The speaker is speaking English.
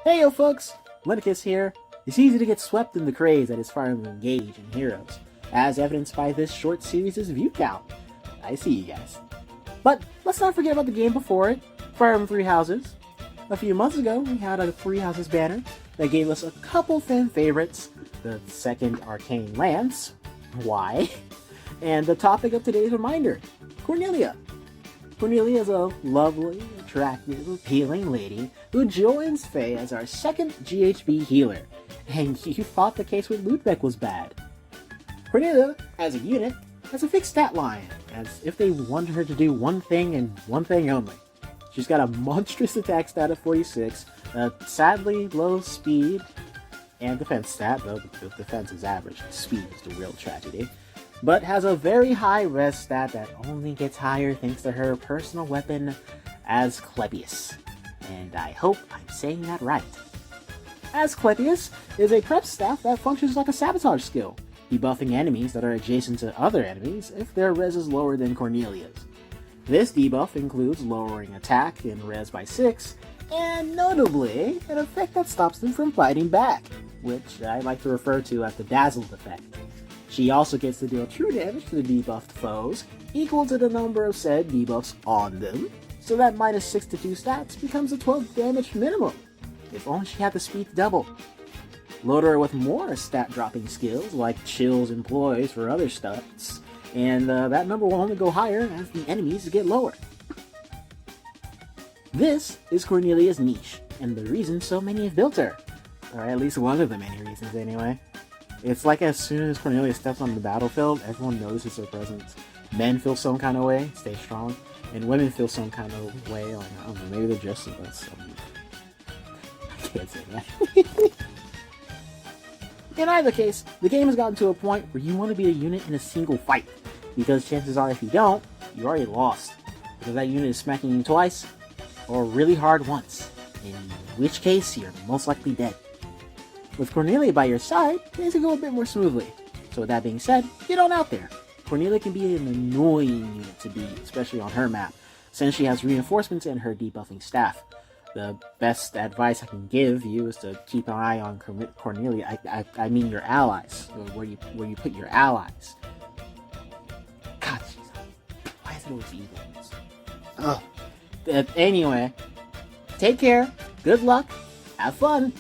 Hey yo folks, Lenicus here. It's easy to get swept in the craze that is Fire Emblem Engage and Heroes, as evidenced by this short series' view count. I see you guys. But let's not forget about the game before it, Fire Emblem Three Houses. A few months ago, we had a Three Houses banner that gave us a couple fan favorites, the second Arcane Lance, why? And the topic of today's reminder, Cornelia. Cornelia is a lovely, attractive, appealing lady who joins Faye as our second GHB healer, and you thought the case with Ludwig was bad. Cornelia, as a unit, has a fixed stat line, as if they wanted her to do one thing and one thing only. She's got a monstrous attack stat of 46, a sadly low speed and defense stat, though the defense is average, the speed is the real tragedy, but has a very high res stat that only gets higher thanks to her personal weapon, Asclepius. And I hope I'm saying that right. Asclepius is a prep staff that functions like a sabotage skill, debuffing enemies that are adjacent to other enemies if their res is lower than Cornelia's. This debuff includes lowering attack and res by 6, and notably, an effect that stops them from fighting back, which I like to refer to as the Dazzled effect. She also gets to deal true damage to the debuffed foes, equal to the number of said debuffs on them, so that minus 6 to 2 stats becomes a 12 damage minimum, if only she had the speed to double. Load her with more stat dropping skills like chills and ploys for other stats, and that number will only go higher as the enemies get lower. This is Cornelia's niche, and the reason so many have built her, or at least one of the many reasons anyway. It's like as soon as Cornelia steps on the battlefield, everyone notices her presence. Men feel some kind of way, stay strong, and women feel some kind of way, like, I don't know, maybe they're just about some... I can't say that. In either case, the game has gotten to a point where you want to be a unit in a single fight, because chances are if you don't, you already lost, because that unit is smacking you twice, or really hard once, in which case you're most likely dead. With Cornelia by your side, things will go a bit more smoothly. So with that being said, get on out there. Cornelia can be an annoying unit to beat, especially on her map, since she has reinforcements and her debuffing staff. The best advice I can give you is to keep an eye on Cornelia. I mean your allies, where you put your allies. God, why is it always evil? Ugh. Anyway, take care, good luck, have fun.